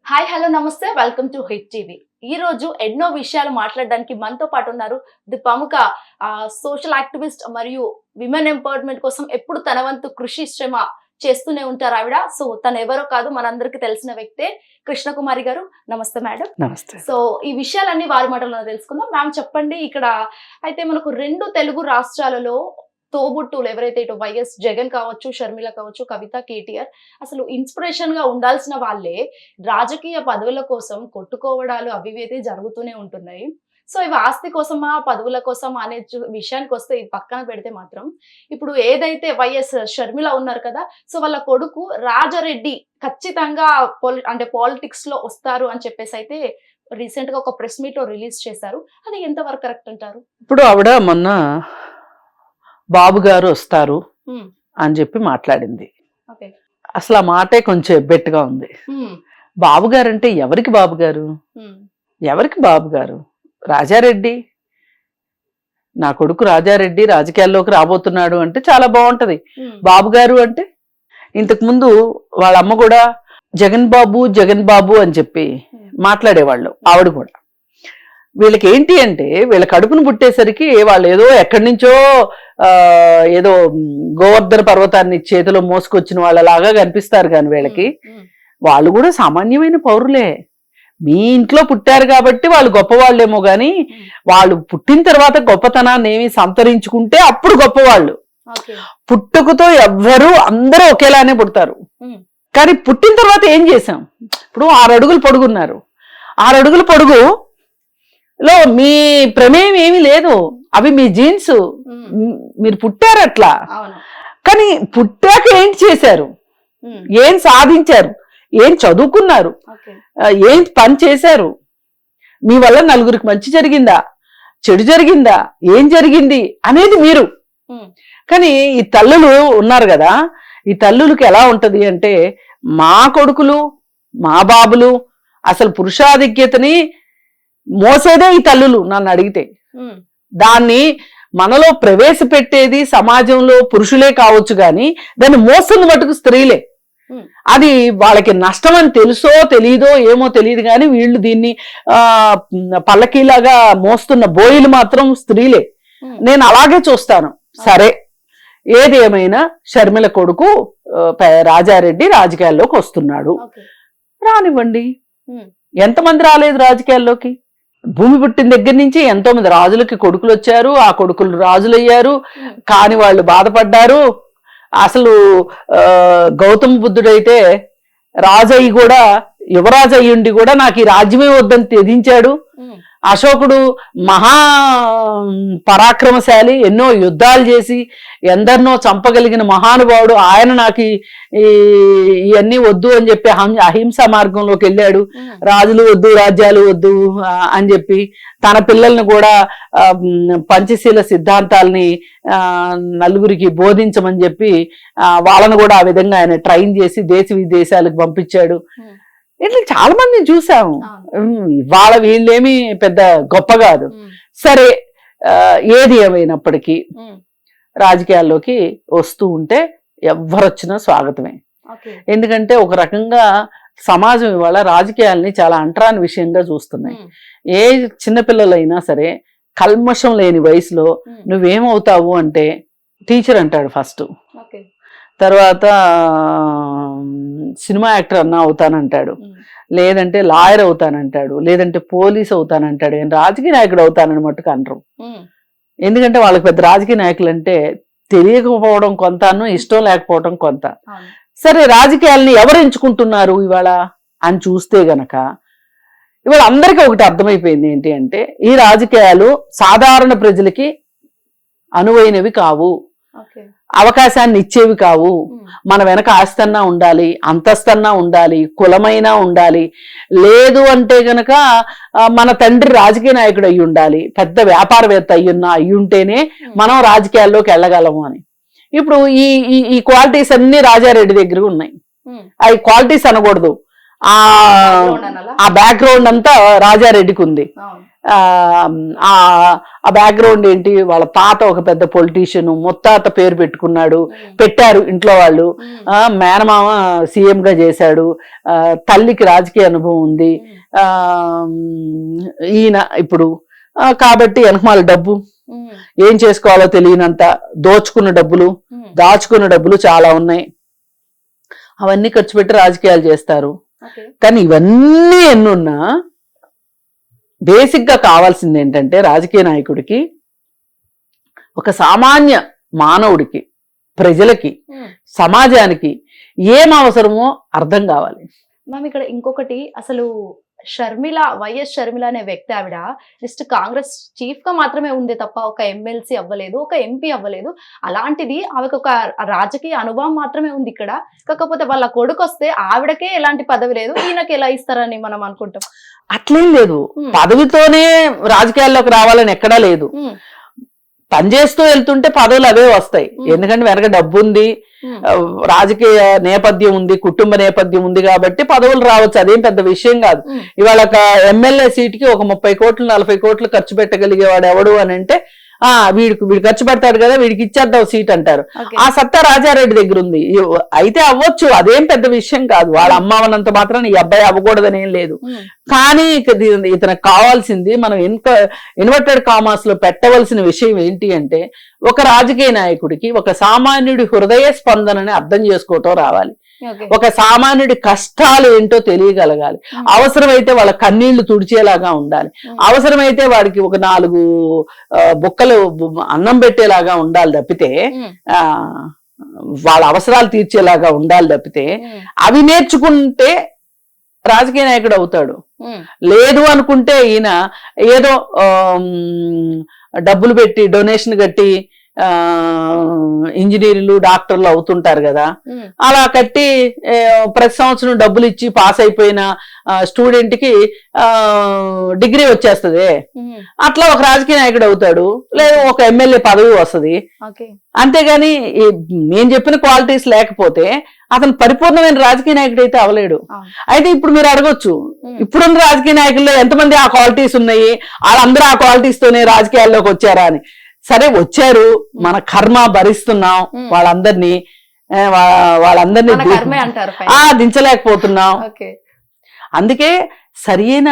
Hi hello నమస్తే welcome to hit TV. ఈ రోజు ఎన్నో విషయాలు మాట్లాడడానికి మనతో పాటు ఉన్నారు ది ప్రముఖ సోషల్ యాక్టివిస్ట్ మరియు విమెన్ ఎంపవర్మెంట్ కోసం ఎప్పుడు తన వంతు కృషి శ్రమ చేస్తూనే ఉంటారు ఆవిడ. సో తను ఎవరో కాదు, మనందరికి తెలిసిన వ్యక్తే కృష్ణకుమారి గారు. నమస్తే మేడం. నమస్తే. సో ఈ విషయాలన్నీ వారి మాటల్లో తెలుసుకుందాం. మ్యామ్ చెప్పండి, ఇక్కడ అయితే మనకు 2 తెలుగు రాష్ట్రాలలో తోబుట్టులు ఎవరైతే ఇటు వైఎస్ జగన్ కావచ్చు, షర్మిల కావచ్చు, కవిత, కేటీఆర్ అసలు ఇన్స్పిరేషన్ గా ఉండాల్సిన వాళ్ళే రాజకీయ పదవుల కోసం కొట్టుకోవడాలు అవి అయితే జరుగుతూనే ఉంటున్నాయి. సో ఇవి ఆస్తి కోసమా పదవుల కోసం అనే విషయానికి వస్తే ఇది పక్కన పెడితే మాత్రం ఇప్పుడు ఏదైతే వైఎస్ షర్మిల ఉన్నారు కదా, సో వాళ్ళ కొడుకు రాజారెడ్డి ఖచ్చితంగా అంటే పాలిటిక్స్ లో వస్తారు అని చెప్పేసి అయితే రీసెంట్ గా ఒక ప్రెస్ మీట్ లో రిలీజ్ చేశారు. అది ఎంతవరకు కరెక్ట్ అంటారు? ఇప్పుడు ఆవిడ మొన్న బాబు గారు వస్తారు అని చెప్పి మాట్లాడింది. అసలు ఆ మాటే కొంచెం ఎబ్బెట్టుగా ఉంది. బాబు గారు అంటే ఎవరికి బాబు గారు? ఎవరికి బాబు గారు? రాజారెడ్డి, నా కొడుకు రాజారెడ్డి రాజకీయాల్లోకి రాబోతున్నాడు అంటే చాలా బాగుంటది. బాబు గారు అంటే ఇంతకు ముందు వాళ్ళ అమ్మ కూడా జగన్ బాబు అని చెప్పి మాట్లాడేవాళ్ళు. ఆవిడ కూడా వీళ్ళకి ఏంటి అంటే వీళ్ళ కడుపును పుట్టేసరికి వాళ్ళు ఏదో ఎక్కడి నుంచో ఏదో గోవర్ధన పర్వతాన్ని చేతిలో మోసుకొచ్చిన వాళ్ళలాగా కనిపిస్తారు. కానీ వీళ్ళకి వాళ్ళు కూడా సామాన్యమైన పౌరులే. మీ ఇంట్లో పుట్టారు కాబట్టి వాళ్ళు గొప్పవాళ్ళేమో గాని వాళ్ళు పుట్టిన తర్వాత గొప్పతనాన్ని ఏమి సంతరించుకుంటే అప్పుడు గొప్పవాళ్ళు. పుట్టుకతో ఎవ్వరూ అందరూ ఒకేలానే పుడతారు. కానీ పుట్టిన తర్వాత ఏం చేశాం? ఇప్పుడు 6 అడుగులు పొడుగున్నారు. 6 అడుగుల పొడుగు లో మీ ప్రమేయం ఏమీ లేదు. అవి మీ జీన్స్. మీరు పుట్టారు అట్లా. కానీ పుట్టాక ఏంటి చేశారు? ఏం సాధించారు? ఏం చదువుకున్నారు? ఏం పని చేశారు? మీ వల్ల నలుగురికి మంచి జరిగిందా, చెడు జరిగిందా, ఏం జరిగింది అనేది మీరు. కానీ ఈ తల్లులు ఉన్నారు కదా, ఈ తల్లులకి ఎలా ఉంటది అంటే మా కొడుకులు మా బాబులు అసలు పురుషాధిక్యతని మోసేదే ఈ తల్లులు. నన్ను అడిగితే దాన్ని మనలో ప్రవేశపెట్టేది సమాజంలో పురుషులే కావచ్చు కానీ దాన్ని మోస్తుంది మటుకు స్త్రీలే. అది వాళ్ళకి నష్టం అని తెలుసో తెలీదో ఏమో తెలియదు కానీ వీళ్ళు దీన్ని పల్లకీలాగా మోస్తున్న బోయిలు మాత్రం స్త్రీలే. నేను అలాగే చూస్తాను. సరే, ఏది ఏమైనా షర్మిల కొడుకు రాజారెడ్డి రాజకీయాల్లోకి వస్తున్నాడు, రానివ్వండి. ఎంతమంది రాలేదు రాజకీయాల్లోకి? భూమి పుట్టిన దగ్గర నుంచి ఎంతో మంది రాజులకి కొడుకులు వచ్చారు, ఆ కొడుకులు రాజులయ్యారు, కాని వాళ్ళు బాధపడ్డారు. అసలు గౌతమ బుద్ధుడైతే రాజయ్యి కూడా యువరాజు అయ్యుండి కూడా నాకు ఈ రాజ్యమే వద్దని తెదించాడు. అశోకుడు మహా పరాక్రమశాలి, ఎన్నో యుద్ధాలు చేసి ఎందరినో చంపగలిగిన మహానుభావుడు. ఆయన నాకు ఇవన్నీ వద్దు అని చెప్పి అహింసా మార్గంలోకి వెళ్ళాడు. రాజులు వద్దు, రాజ్యాలు వద్దు అని చెప్పి తన పిల్లల్ని కూడా పంచశీల సిద్ధాంతాలని నలుగురికి బోధించమని చెప్పి వాళ్ళను కూడా ఆ విధంగా ఆయన ట్రైన్ చేసి దేశ విదేశాలకు పంపించాడు. ఇట్లా చాలా మందిని చూసాము. వాళ్ళ వీళ్ళేమి పెద్ద గొప్ప కాదు. సరే, ఏది ఏమైనప్పటికీ రాజకీయాల్లోకి వస్తూ ఉంటే ఎవరొచ్చినా స్వాగతమే. ఎందుకంటే ఒక రకంగా సమాజం ఇవాళ రాజకీయాల్ని చాలా అంటరాని విషయంగా చూస్తున్నాయి. ఏ చిన్నపిల్లలైనా సరే కల్మషం లేని వయసులో నువ్వేమవుతావు అంటే టీచర్ అంటాడు ఫస్ట్, తర్వాత సినిమా యాక్టర్ అన్నా అవుతానంటాడు, లేదంటే లాయర్ అవుతానంటాడు, లేదంటే పోలీస్ అవుతానంటాడు. నేను రాజకీయ నాయకుడు అవుతానని మట్టుకు అనరు. ఎందుకంటే వాళ్ళకి పెద్ద రాజకీయ నాయకులు అంటే తెలియకపోవడం కొంతను, ఇష్టం లేకపోవడం కొంత. సరే, రాజకీయాలని ఎవరు ఎంచుకుంటున్నారు ఇవాళ అని చూస్తే గనక ఇవాళ అందరికీ ఒకటి అర్థమైపోయింది. ఏంటి అంటే ఈ రాజకీయాలు సాధారణ ప్రజలకి అనువైనవి కావు, అవకాశాన్ని ఇచ్చేవి కావు. మన వెనక ఆస్తన్నా ఉండాలి, అంతస్తన్నా ఉండాలి, కులమైనా ఉండాలి, లేదు అంటే గనక మన తండ్రి రాజకీయ నాయకుడు అయి ఉండాలి, పెద్ద వ్యాపారవేత్త అయ్యుంటేనే మనం రాజకీయాల్లోకి వెళ్ళగలము అని. ఇప్పుడు ఈ క్వాలిటీస్ అన్ని రాజారెడ్డి దగ్గర ఉన్నాయి. అవి క్వాలిటీస్ అనకూడదు, ఆ బ్యాక్గ్రౌండ్ అంతా రాజారెడ్డికి ఉంది. ఆ బ్యాక్గ్రౌండ్ ఏంటి, వాళ్ళ తాత ఒక పెద్ద పొలిటీషియన్, ముత్తాత పేరు పెట్టారు ఇంట్లో వాళ్ళు, మేనమామ సీఎం గా చేశాడు, తల్లికి రాజకీయ అనుభవం ఉంది, ఈయన ఇప్పుడు కాబట్టి వెనకమాల డబ్బు ఏం చేసుకోవాలో తెలియనంత దాచుకున్న డబ్బులు చాలా ఉన్నాయి, అవన్నీ ఖర్చు పెట్టి రాజకీయాలు చేస్తారు. కానీ ఇవన్నీ ఎన్నున్నా బేసిక్ గా కావాల్సింది ఏంటంటే రాజకీయ నాయకుడికి, ఒక సామాన్య మానవుడికి, ప్రజలకి, సమాజానికి ఏం అవసరమో అర్థం కావాలి. మ్యామ్ ఇక్కడ ఇంకొకటి, అసలు వైఎస్ షర్మిల అనే వ్యక్తి ఆవిడ జస్ట్ కాంగ్రెస్ చీఫ్ గా మాత్రమే ఉంది తప్ప ఒక ఎమ్మెల్సీ అవ్వలేదు, ఒక ఎంపీ అవ్వలేదు. అలాంటిది ఆమెకు ఒక రాజకీయ అనుభవం మాత్రమే ఉంది ఇక్కడ. కాకపోతే వాళ్ళ కొడుకు వస్తే ఆవిడకే ఎలాంటి పదవి లేదు, ఈయనకి ఎలా ఇస్తారని మనం అనుకుంటాం. అట్లేం లేదు, పదవితోనే రాజకీయాల్లోకి రావాలని ఎక్కడా లేదు. పనిచేస్తూ వెళ్తుంటే పదవులు అవే వస్తాయి. ఎందుకంటే వెనక డబ్బు ఉంది, రాజకీయ నేపథ్యం ఉంది, కుటుంబ నేపథ్యం ఉంది కాబట్టి పదవులు రావచ్చు, అదేం పెద్ద విషయం కాదు. ఇవాళ ఒక ఎమ్మెల్యే సీటుకి ఒక 30 కోట్లు 40 కోట్లు ఖర్చు పెట్టగలిగేవాడు ఎవడు అని అంటే వీడు ఖర్చు పెడతాడు కదా, వీడికి ఇచ్చేద్దాం సీట్ అంటారు. ఆ సత్తా రాజారెడ్డి దగ్గర ఉంది. అయితే అవ్వచ్చు, అదేం పెద్ద విషయం కాదు. వాళ్ళ అమ్మ అన్నంత మాత్రం ఈ అబ్బాయి అవ్వకూడదని ఏం లేదు. కానీ ఇతనికి కావాల్సింది, మనం ఇన్వర్టెడ్ కామాస్ లో పెట్టవలసిన విషయం ఏంటి అంటే, ఒక రాజకీయ నాయకుడికి ఒక సామాన్యుడి హృదయ స్పందనని అర్థం చేసుకోవటం రావాలి. ఒక సామాన్యుడి కష్టాలు ఏంటో తెలియగలగాలి. అవసరమైతే వాళ్ళ కన్నీళ్లు తుడిచేలాగా ఉండాలి. అవసరమైతే వాడికి ఒక 4 బుక్కలు అన్నం పెట్టేలాగా ఉండాలి తప్పితే, వాళ్ళ అవసరాలు తీర్చేలాగా ఉండాలి తప్పితే, అవి నేర్చుకుంటే రాజకీయ నాయకుడు అవుతాడు. లేదు అనుకుంటే ఈయన ఏదో డబ్బులు పెట్టి డొనేషన్ కట్టి ఇంజనీర్లు డాక్టర్లు అవుతుంటారు కదా, అలా కట్టి ప్రతి సంవత్సరం డబ్బులు ఇచ్చి పాస్ అయిపోయిన స్టూడెంట్ కి డిగ్రీ వచ్చేస్తుంది. అట్లా ఒక రాజకీయ నాయకుడు అవుతాడు, లేదు ఒక ఎమ్మెల్యే పదవి వస్తుంది. అంతేగాని నేను చెప్పిన క్వాలిటీస్ లేకపోతే అతను పరిపూర్ణమైన రాజకీయ నాయకుడు అయితే అవలేడు. అయితే ఇప్పుడు మీరు అడగొచ్చు, ఇప్పుడున్న రాజకీయ నాయకుల్లో ఎంతమంది ఆ క్వాలిటీస్ ఉన్నాయి, వాళ్ళందరూ ఆ క్వాలిటీస్ తోనే రాజకీయాల్లోకి వచ్చారా అని. సరే వచ్చారు, మన కర్మ భరిస్తున్నాం, వాళ్ళందరినీ దించలేకపోతున్నాం. అందుకే సరైన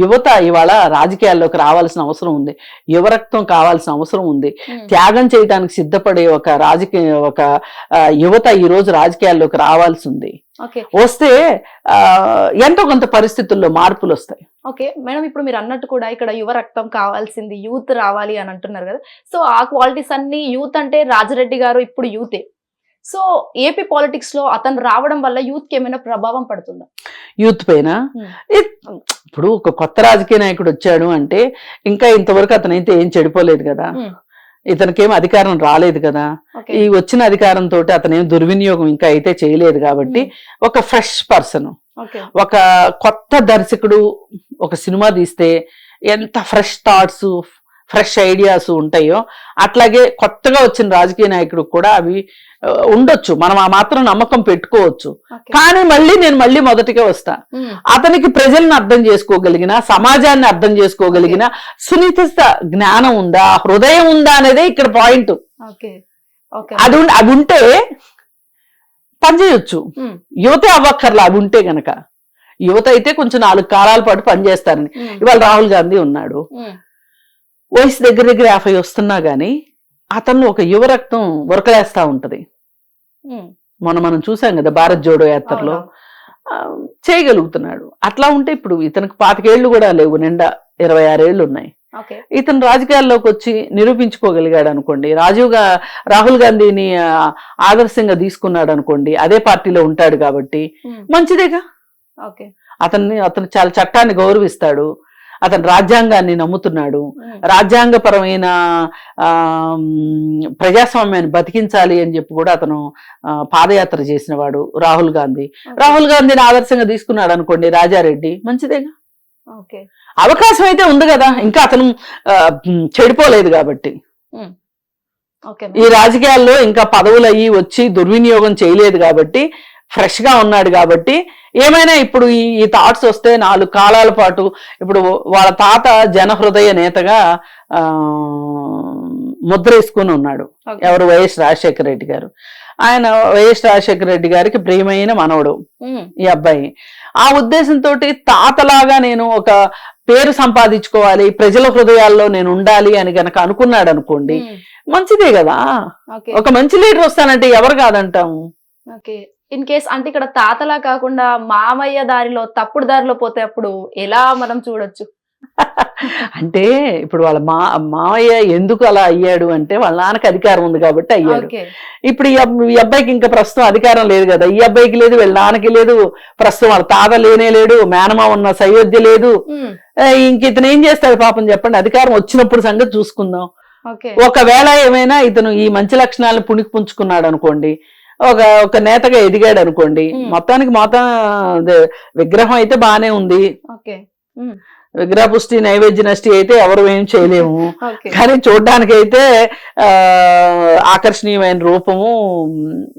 యువత ఇవాళ రాజకీయాల్లోకి రావాల్సిన అవసరం ఉంది, యువరక్తం కావాల్సిన అవసరం ఉంది. త్యాగం చేయడానికి సిద్ధపడే ఒక యువత ఈ రోజు రాజకీయాల్లోకి రావాల్సి ఉంది. వస్తే ఎంతో కొంత పరిస్థితుల్లో మార్పులు వస్తాయి. ఓకే మేడం, ఇప్పుడు మీరు అన్నట్టు కూడా ఇక్కడ యువ రక్తం కావాల్సింది, యూత్ రావాలి అని అంటున్నారు కదా. సో ఆ క్వాలిటీస్ అన్ని, యూత్ అంటే రాజరెడ్డి గారు ఇప్పుడు యూతే. సో ఏపీ పాలిటిక్స్ లో అతను రావడం వల్ల యూత్ కి ఏమైనా ప్రభావం పడుతుందా? యూత్ పైన ఇప్పుడు ఒక కొత్త రాజకీయ నాయకుడు వచ్చాడు అంటే ఇంకా ఇంతవరకు అతనైతే ఏం చెడిపోలేదు కదా, ఇతనికేం అధికారం రాలేదు కదా, ఈ వచ్చిన అధికారంతో అతనేం దుర్వినియోగం ఇంకా అయితే చేయలేదు కాబట్టి ఒక ఫ్రెష్ పర్సన్, ఒక కొత్త దర్శకుడు ఒక సినిమా తీస్తే ఎంత ఫ్రెష్ థాట్స్ ఫ్రెష్ ఐడియాస్ ఉంటాయో అట్లాగే కొత్తగా వచ్చిన రాజకీయ నాయకుడు కూడా అవి ఉండొచ్చు. మనం ఆ మాత్రం నమ్మకం పెట్టుకోవచ్చు. కానీ నేను మళ్ళీ మొదటిగా వస్తా. అతనికి ప్రజలను అర్థం చేసుకోగలిగిన, సమాజాన్ని అర్థం చేసుకోగలిగిన సున్నిత జ్ఞానం ఉందా, హృదయం ఉందా అనేదే ఇక్కడ పాయింట్. అది ఉంటే పనిచేయొచ్చు. యువతే అవ్వక్కర్లా అవి ఉంటే గనక. యువత అయితే కొంచెం 4 కాలాల పాటు పనిచేస్తారని. ఇవాళ రాహుల్ గాంధీ ఉన్నాడు, వయసు దగ్గర 50 వస్తున్నా గానీ అతను ఒక యువ రక్తం ఉరకలేస్తా ఉంటది. మనం చూసాం కదా భారత్ జోడో యాత్రలో చేయగలుగుతున్నాడు. అట్లా ఉంటే ఇప్పుడు ఇతనికి 25 ఏళ్ళు కూడా లేవు, నిండా 26 ఏళ్ళు ఉన్నాయి. ఇతను రాజకీయాల్లోకి వచ్చి నిరూపించుకోగలిగాడు అనుకోండి, రాహుల్ గాంధీని ఆదర్శంగా తీసుకున్నాడు అనుకోండి, అదే పార్టీలో ఉంటాడు కాబట్టి మంచిదేగా. అతను చాలా చట్టాన్ని గౌరవిస్తాడు, అతను రాజ్యాంగాన్ని నమ్ముతున్నాడు, రాజ్యాంగపరమైన ప్రజాస్వామ్యాన్ని బతికించాలి అని చెప్పి కూడా అతను పాదయాత్ర చేసిన వాడు రాహుల్ గాంధీని ఆదర్శంగా తీసుకున్నాడు అనుకోండి రాజారెడ్డి, మంచిదేగా. అవకాశం అయితే ఉంది కదా, ఇంకా అతను చెడిపోలేదు కాబట్టి. ఈ రాజకీయాల్లో ఇంకా పదవులు అయ్యి వచ్చి దుర్వినియోగం చేయలేదు కాబట్టి ఫ్రెష్ గా ఉన్నాడు కాబట్టి ఏమైనా ఇప్పుడు ఈ థాట్స్ వస్తే 4 కాలాల పాటు ఇప్పుడు వాళ్ళ తాత జనహృదయ నేతగా ముద్ర వేసుకుని ఉన్నాడు. ఎవరు? వైఎస్ రాజశేఖర రెడ్డి గారు. ఆయన వైఎస్ రాజశేఖర రెడ్డి గారికి ప్రియమైన మనవడు ఈ అబ్బాయి. ఆ ఉద్దేశంతో తాతలాగా నేను ఒక పేరు సంపాదించుకోవాలి, ప్రజల హృదయాల్లో నేను ఉండాలి అని గనక అనుకున్నాడు అనుకోండి, మంచిదే కదా. ఒక మంచి లీడర్ వస్తానంటే ఎవరు కాదంటాము. ఇన్ కేస్ అంటే ఇక్కడ తాతలా కాకుండా మామయ్య దారిలో తప్పుడు దారిలో పోతే అప్పుడు ఎలా మనం చూడొచ్చు? అంటే ఇప్పుడు వాళ్ళ మామయ్య ఎందుకు అలా అయ్యాడు అంటే వాళ్ళ నాన్నకి అధికారం ఉంది కాబట్టి అయ్యాడు. ఇప్పుడు ఈ అబ్బాయికి ఇంకా ప్రస్తుతం అధికారం లేదు కదా, ఈ అబ్బాయికి లేదు, వీళ్ళ నాన్నకి లేదు, ప్రస్తుతం వాళ్ళ తాత లేనే లేడు, మేనమా ఉన్న సయోధ్య లేదు. ఇంక ఇతను ఏం చేస్తాడు పాపం చెప్పండి? అధికారం వచ్చినప్పుడు సంగతి చూసుకుందాం. ఒకవేళ ఏమైనా ఇతను ఈ మంచి లక్షణాలను పుణికి పుంజుకున్నాడు అనుకోండి, ఒక నేతగా ఎదిగాడు అనుకోండి, మొత్తానికి విగ్రహం అయితే బానే ఉంది, విగ్రహ పుష్టి నైవేద్య నష్టి అయితే ఎవరు ఏం చేయలేము, కానీ చూడ్డానికి అయితే ఆకర్షణీయమైన రూపము,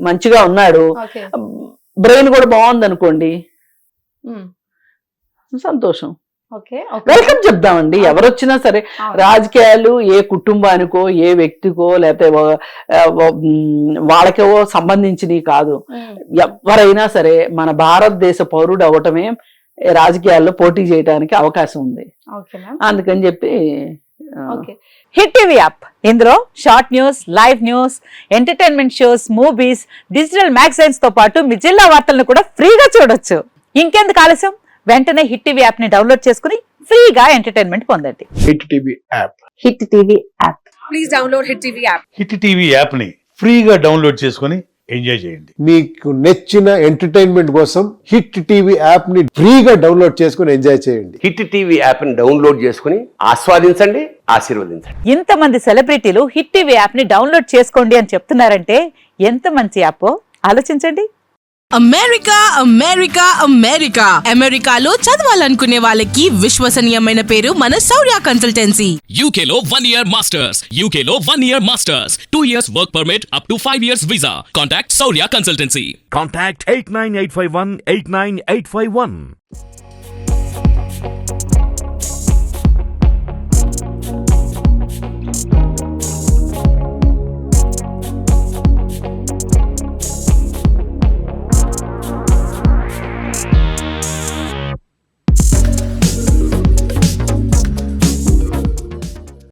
మంచిగా ఉన్నాడు, బ్రెయిన్ కూడా బాగుంది అనుకోండి, సంతోషం. వెల్కమ్ చెప్దామండి. ఎవరు వచ్చినా సరే, రాజకీయాలు ఏ కుటుంబానికో ఏ వ్యక్తికో లేకపోతే వాళ్ళకో సంబంధించినవి కాదు. ఎవరైనా సరే మన భారతదేశ పౌరుడు అవటమే రాజకీయాల్లో పోటీ చేయడానికి అవకాశం ఉంది. అందుకని చెప్పి హిట్ టీవీ యాప్, ఇందులో short news, live news, entertainment shows, movies, digital magazines తో పాటు మీ జిల్లా వార్తలను కూడా ఫ్రీగా చూడొచ్చు. ఇంకెందుకు ఆలస్యం? వెంటనే హిట్ టీవీ యాప్ ని డౌన్లోడ్ చేసుకుని ఫ్రీగా ఎంటర్టైన్మెంట్ పొందండి. Hit TV app. Hit TV app. Please download hit TV app. Hit TV app ని ఫ్రీగా డౌన్లోడ్ చేసుకుని ఎంజాయ్ చేయండి. మీకు నచ్చిన ఎంటర్టైన్మెంట్ కోసం హిట్ టీవీ యాప్ ని ఫ్రీగా డౌన్లోడ్ చేసుకుని ఎంజాయ్ చేయండి. హిట్ టీవీ యాప్ ని డౌన్లోడ్ చేసుకుని ఆస్వాదించండి, ఆశీర్వదించండి. ఇంతమంది సెలబ్రిటీలు హిట్ టీవీ యాప్ ని డౌన్లోడ్ చేసుకోండి అని చెప్తున్నారంటే ఎంత మంచి యాప్ ఆలోచించండి. అమెరికా అమెరికా అమెరికా అమెరికాలో చదవాలనుకునే వాళ్ళకి విశ్వసనీయమైన పేరు మన శౌర్య కన్సల్టెన్సీ. UK లో 1 year masters, UK లో 1 year masters, 2 years work permit up to 5 years visa. Contact Saurya Consultancy. Contact 89851 89851.